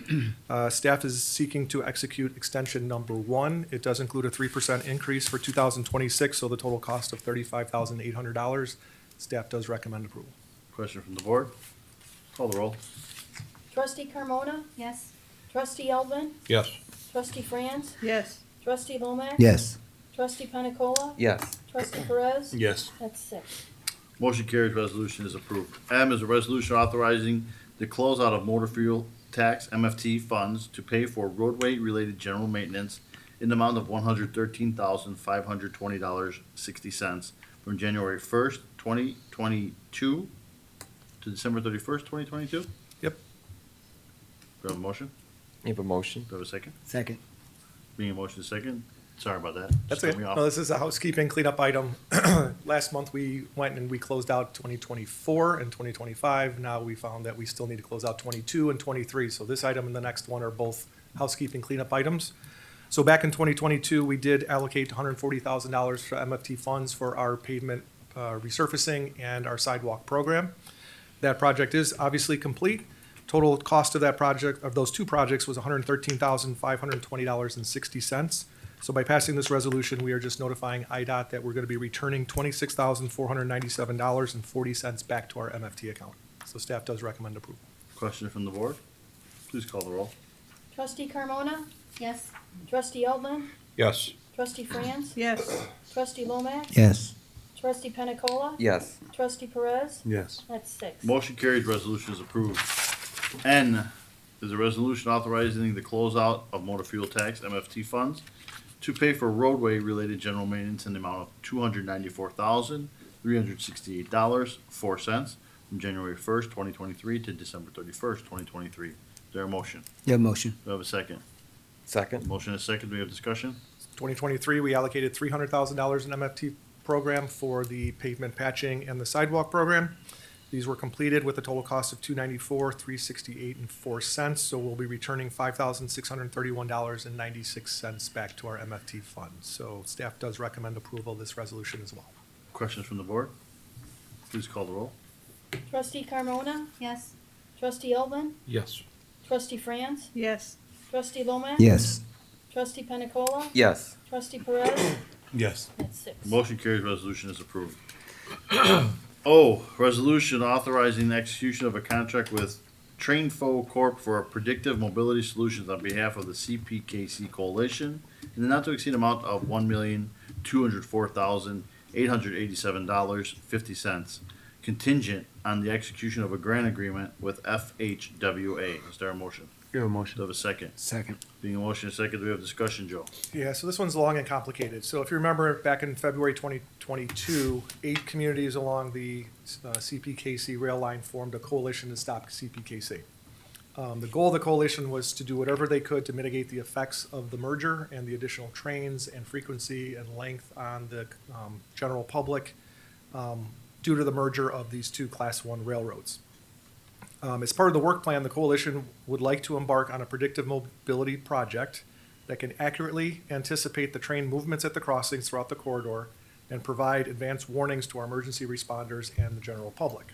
Staff is seeking to execute extension number 1. It does include a 3% increase for 2026, so the total cost of $35,800. Staff does recommend approval. Question from the board? Call the roll. Trustee Carmona? Yes. Trustee Altman? Yes. Trustee Franz? Yes. Trustee Lomax? Yes. Trustee Pena Cola? Yes. Trustee Perez? Yes. That's 6. Motion carries, resolution is approved. M is a resolution authorizing the closeout of motor fuel tax MFT funds to pay for roadway-related general maintenance in the amount of $113,520.60 from January 1st, 2022 to December 31st, 2022. Yep. Do we have a motion? You have a motion? Do we have a second? Second. Being a motion second. Sorry about that. That's Just it. cut me off. No, this is a housekeeping cleanup item. Last month, we went and we closed out 2024 and 2025. Now we found that we still need to close out 22 and 23. So this item and the next one are both housekeeping cleanup items. So back in 2022, we did allocate $140,000 for MFT funds for our pavement resurfacing and our sidewalk program. That project is obviously complete. Total cost of that project, of those 2 projects, was $113,520.60. So by passing this resolution, we are just notifying IDOT that we're going to be returning $26,497.40 back to our MFT account. So staff does recommend approval. Question from the board? Please call the roll. Trustee Carmona? Yes. Trustee Altman? Yes. Trustee Franz? Yes. Trustee Lomax? Yes. Trustee Pena Cola? Yes. Trustee Perez? Yes. That's 6. Motion carries, resolution is approved. N is a resolution authorizing the closeout of motor fuel tax MFT funds to pay for roadway-related general maintenance in the amount of $294,368.04 from January 1st, 2023 to December 31st, 2023. Is there a motion? Yeah, motion. Do I have a second? Second? Motion is second. Do we have discussion? 2023, we allocated $300,000 in MFT program for the pavement patching and the sidewalk program. These were completed with a total cost of $294,368.04. So we'll be returning $5,631.96 back to our MFT fund. So staff does recommend approval of this resolution as well. Questions from the board? Please call the roll. Trustee Carmona? Yes. Trustee Altman? Yes. Trustee Franz? Yes. Trustee Lomax? Yes. Trustee Pena Cola? Yes. Trustee Perez? Yes. That's 6. Motion carries, resolution is approved. O, resolution authorizing the execution of a contract with Trainfo Corp. For predictive mobility solutions on behalf of the CPKC Coalition in the not to exceed amount of $1,204,887.50, contingent on the execution of a grant agreement with FHWA. Is there a motion? Give a motion. Do I have a second? Second. Being a motion and a second, do we have discussion, Joe? Yeah, so this one's long and complicated. So if you remember, back in February 2022, 8 communities along the CPKC rail line formed a coalition to stop CPKC. The goal of the coalition was to do whatever they could to mitigate the effects of the merger and the additional trains and frequency and length on the general public due to the merger of these 2 Class 1 railroads. As part of the work plan, the coalition would like to embark on a predictive mobility project that can accurately anticipate the train movements at the crossings throughout the corridor and provide advance warnings to our emergency responders and the general public.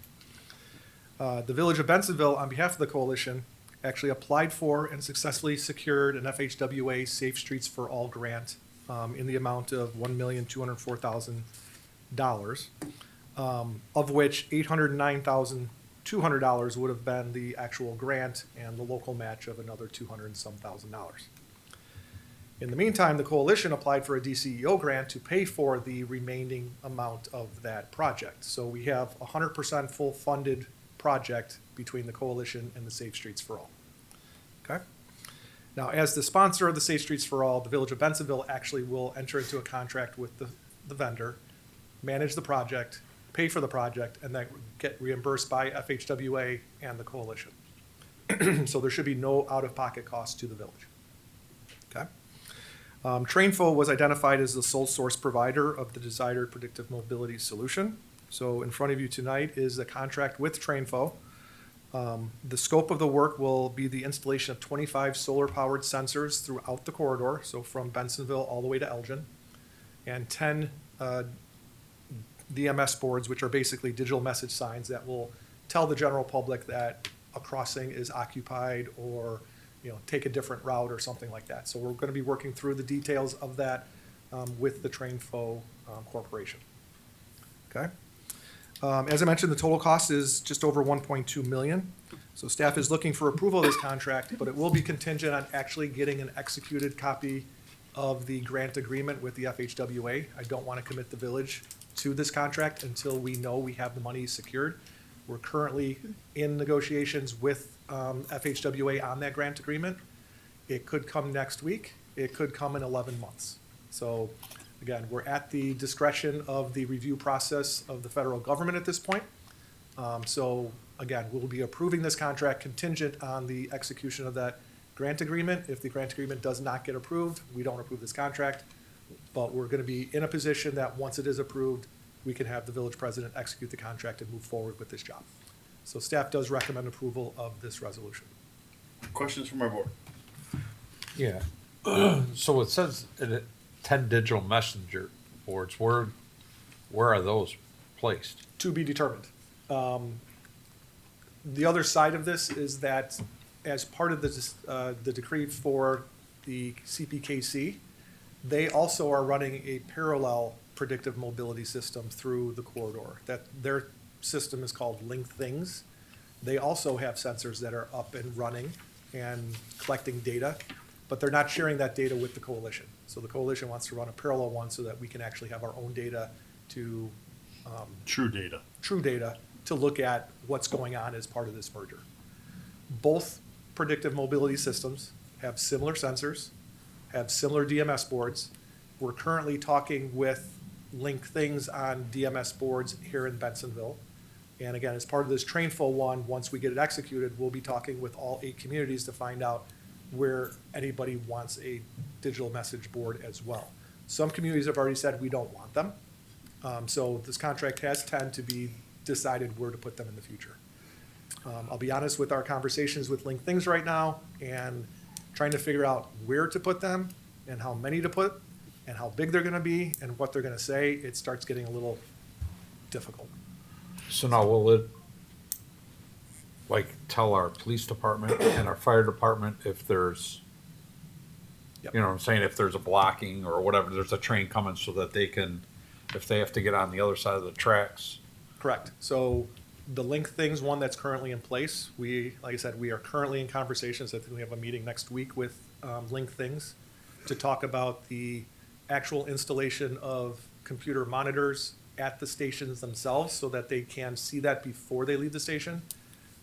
The Village of Bensenville, on behalf of the coalition, actually applied for and successfully secured an FHWA Safe Streets for All grant in the amount of $1,204,000, of which $809,200 would have been the actual grant and the local match of another $200 and some thousand. In the meantime, the coalition applied for a DCEO grant to pay for the remaining amount of that project. So we have 100% full funded project between the coalition and the Safe Streets for All. Okay? Now, as the sponsor of the Safe Streets for All, the Village of Bensenville actually will enter into a contract with the vendor, manage the project, pay for the project, and then get reimbursed by FHWA and the coalition. So there should be no out-of-pocket costs to the village. Okay? Trainfo was identified as the sole source provider of the desired predictive mobility solution. So in front of you tonight is the contract with Trainfo. The scope of the work will be the installation of 25 solar-powered sensors throughout the corridor, so from Bensenville all the way to Elgin, and 10 DMS boards, which are basically digital message signs that will tell the general public that a crossing is occupied or, you know, take a different route or something like that. So we're going to be working through the details of that with the Trainfo Corporation. Okay. As I mentioned, the total cost is just over $1.2 million. So staff is looking for approval of this contract, but it will be contingent on actually getting an executed copy of the grant agreement with the FHWA. I don't want to commit the village to this contract until we know we have the money secured. We're currently in negotiations with FHWA on that grant agreement. It could come next week. It could come in 11 months. So again, we're at the discretion of the review process of the federal government at this point. So again, we'll be approving this contract contingent on the execution of that grant agreement. If the grant agreement does not get approved, we don't approve this contract. But we're going to be in a position that once it is approved, we can have the village president execute the contract and move forward with this job. So staff does recommend approval of this resolution. Questions from our board? Yeah. So it says 10 digital messenger boards. Where are those placed? To be determined. The other side of this is that as part of the decree for the CPKC, they also are running a parallel predictive mobility system through the corridor. That their system is called Link Things. They also have sensors that are up and running and collecting data, but they're not sharing that data with the coalition. So the coalition wants to run a parallel one so that we can actually have our own data to True data to look at what's going on as part of this merger. Both predictive mobility systems have similar sensors, have similar DMS boards. We're currently talking with Link Things on DMS boards here in Bensenville. And again, as part of this Trainfo one, once we get it executed, we'll be talking with all 8 communities to find out where anybody wants a digital message board as well. Some communities have already said we don't want them. So this contract has 10 to be decided where to put them in the future. I'll be honest with our conversations with Link Things right now and trying to figure out where to put them and how many to put and how big they're going to be and what they're going to say. It starts getting a little difficult. So now will it, like, tell our police department and our fire department if there's, Yep. you know what I'm saying, if there's a blocking or whatever, there's a train coming so that they can, if they have to get on the other side of the tracks, Correct. So the Link Things one that's currently in place, like I said, we are currently in conversations. I think we have a meeting next week with Link Things to talk about the actual installation of computer monitors at the stations themselves so that they can see that before they leave the station.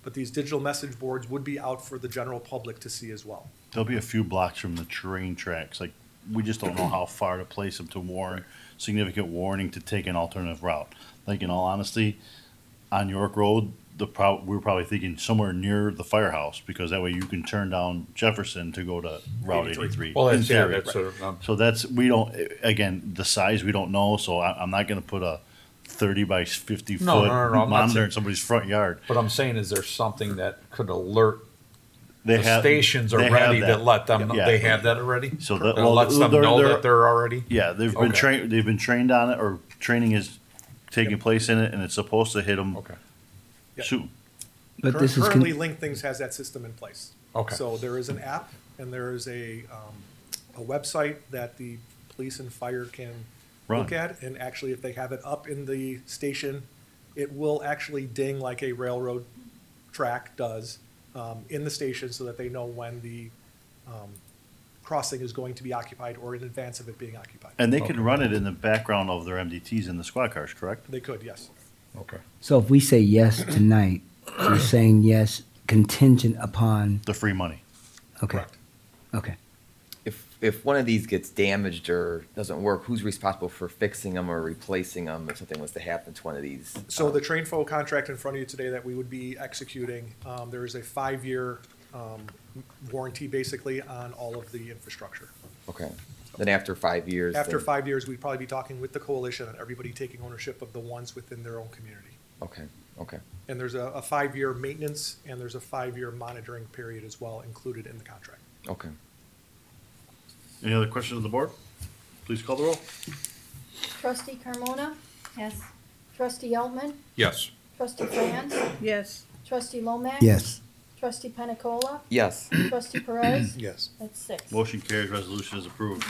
But these digital message boards would be out for the general public to see as well. There'll be a few blocks from the train tracks, like, we just don't know how far to place them to warn, significant warning to take an alternative route. Like, in all honesty, on York Road, we were probably thinking somewhere near the firehouse, because that way you can turn down Jefferson to go to Route 83. Well, in that's, yeah, theory. that's sort of, So that's, we don't, again, the size, we don't know, so I'm not gonna put a 30 by 50 foot No, I'm not monitor saying- in somebody's front yard. What I'm saying is there's something that could alert They the have- stations are they have ready that let them know, Yeah. they have that already? So That that, well, lets them know that they're already? Yeah, they've been Okay. they've been trained on it, or training is taking place in it, and it's supposed to hit them Yep. soon. But this is Currently, Link Things has that system in place. Okay. So there is an app and there is a website that the police and fire can look Run. at. And actually, if they have it up in the station, it will actually ding like a railroad track does in the station so that they know when the crossing is going to be occupied or in advance of it being occupied. And they can run it in the background of their MDTs in the squad cars, correct? They could, yes. Okay. So if we say yes tonight, you're saying yes contingent upon, The free money. okay. Okay. If one of these gets damaged or doesn't work, who's responsible for fixing them or replacing them if something was to happen to one of these? So the Trainfo contract in front of you today that we would be executing, there is a 5-year warranty basically on all of the infrastructure. Okay. Then after 5 years? After then- 5 years, we'd probably be talking with the coalition and everybody taking ownership of the ones within their own community. Okay, okay. And there's a 5-year maintenance and there's a 5-year monitoring period as well included in the contract. Okay. Any other questions on the board? Please call the roll. Trustee Carmona? Yes. Trustee Eltman? Yes. Trustee Franz? Yes. Trustee Lomax? Yes. Trustee Pena Cola? Yes. Trustee Perez? Yes. That's 6. Motion carries, resolution is approved.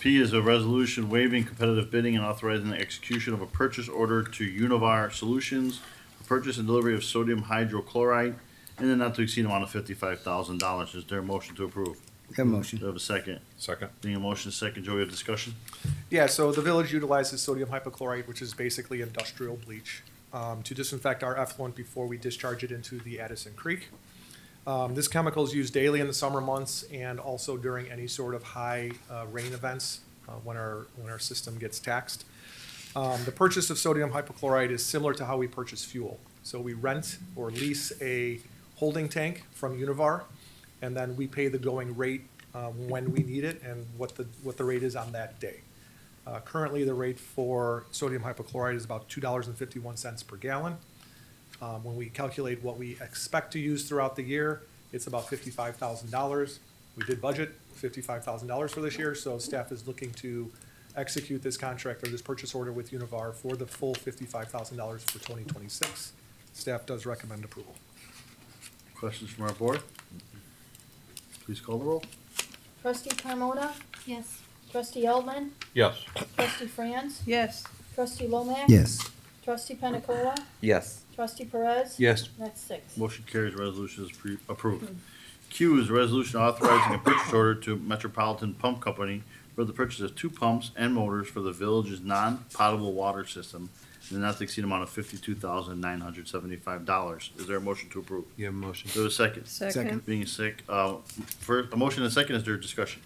P is a resolution waiving competitive bidding and authorizing the execution of a purchase order to Univar Solutions for purchase and delivery of sodium hydrochloride in the not to exceed amount of $55,000. Is there a motion to approve? Have a motion. Do I have a second? Second. Being a motion, second, Joey, have discussion? Yeah, so the village utilizes sodium hypochlorite, which is basically industrial bleach, to disinfect our effluent before we discharge it into the Addison Creek. This chemical is used daily in the summer months and also during any sort of high rain events when our system gets taxed. The purchase of sodium hypochlorite is similar to how we purchase fuel. So we rent or lease a holding tank from Univar, and then we pay the going rate when we need it and what the rate is on that day. Currently, the rate for sodium hypochlorite is about $2.51 per gallon. When we calculate what we expect to use throughout the year, it's about $55,000. We did budget $55,000 for this year, so staff is looking to execute this contract or this purchase order with Univar for the full $55,000 for 2026. Staff does recommend approval. Questions from our board? Please call the roll. Trustee Carmona? Yes. Trustee Eltman? Yes. Trustee Franz? Yes. Trustee Lomax? Yes. Trustee Pena Cola? Yes. Trustee Perez? Yes. That's 6. Motion carries, resolution is approved. Q is a resolution authorizing a purchase order to Metropolitan Pump Company for the purchase of 2 pumps and motors for the village's non-potable water system in the not to exceed amount of $52,975. Is there a motion to approve? You have a motion? Do I have a second? Second. Being sick, first, a motion and a second, is there discussion?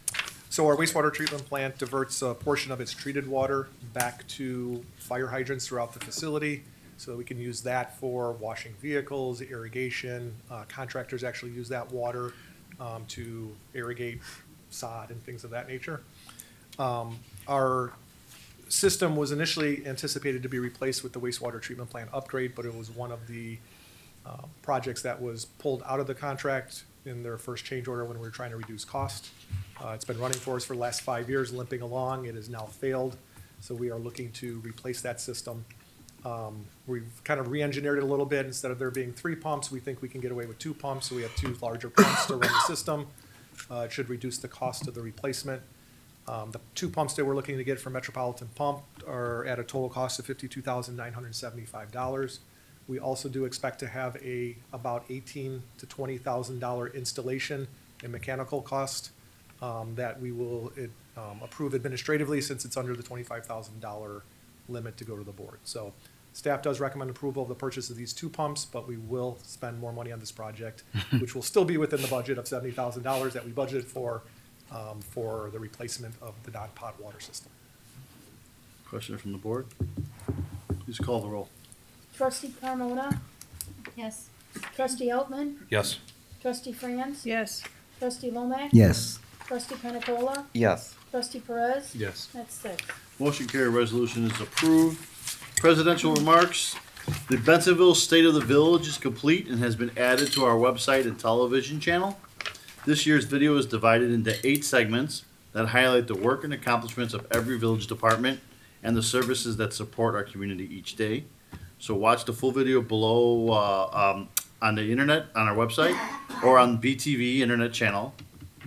So our wastewater treatment plant diverts a portion of its treated water back to fire hydrants throughout the facility, so that we can use that for washing vehicles, irrigation. Contractors actually use that water to irrigate sod and things of that nature. Our system was initially anticipated to be replaced with the wastewater treatment plant upgrade, but it was one of the projects that was pulled out of the contract in their first change order when we were trying to reduce cost. It's been running for us for the last 5 years, limping along. It has now failed, so we are looking to replace that system. We've kind of re-engineered it a little bit. Instead of there being 3 pumps, we think we can get away with 2 pumps, so we have 2 larger pumps to run the system. It should reduce the cost of the replacement. The two pumps that we're looking to get from Metropolitan Pump are at a total cost of $52,975. We also do expect to have about $18,000 to $20,000 installation and mechanical cost that we will approve administratively, since it's under the $25,000 limit to go to the board. So staff does recommend approval of the purchase of these two pumps, but we will spend more money on this project, which will still be within the budget of $70,000 that we budgeted for the replacement of the non-pod water system. Question from the board? Please call the roll. Trustee Carmona? Yes. Trustee Eltman? Yes. Trustee Franz? Yes. Trustee Lomax? Yes. Trustee Penicola? Yes. Trustee Perez? Yes. That's six. Motion carried, resolution is approved. Presidential remarks. The Bensonville State of the Village is complete and has been added to our website and television channel. This year's video is divided into 8 segments that highlight the work and accomplishments of every village department and the services that support our community each day. So watch the full video below on the internet, on our website, or on BTV internet channel.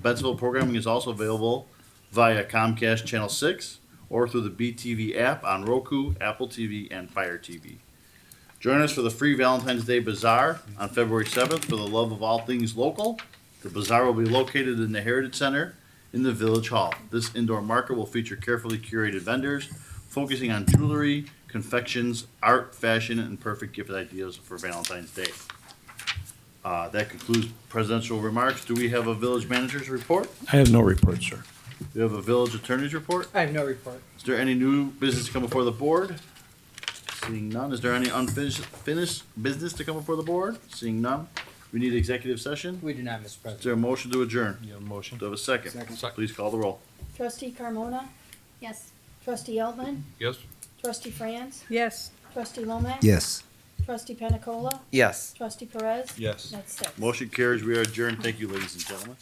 Bensonville programming is also available via Comcast Channel 6 or through the BTV app on Roku, Apple TV, and Fire TV. Join us for the free Valentine's Day Bazaar on February 7th for the love of all things local. The bazaar will be located in the Heritage Center in the Village Hall. This indoor market will feature carefully curated vendors focusing on jewelry, confections, art, fashion, and perfect gift ideas for Valentine's Day. That concludes presidential remarks. Do we have a village manager's report? I have no report, sir. Do we have a village attorney's report? I have no report. Is there any new business to come before the board? Seeing none. Is there any finished business to come before the board? Seeing none. We need executive session. We do not, Mr. Is President. there a motion to adjourn? You have a motion? Do I have a second? Second. Please call the roll. Trustee Carmona? Yes. Trustee Eltman? Yes. Trustee Franz? Yes. Trustee Lomax? Yes. Trustee Penicola? Yes. Trustee Perez? Yes. That's six. Motion carries. We are adjourned. Thank you, ladies and gentlemen.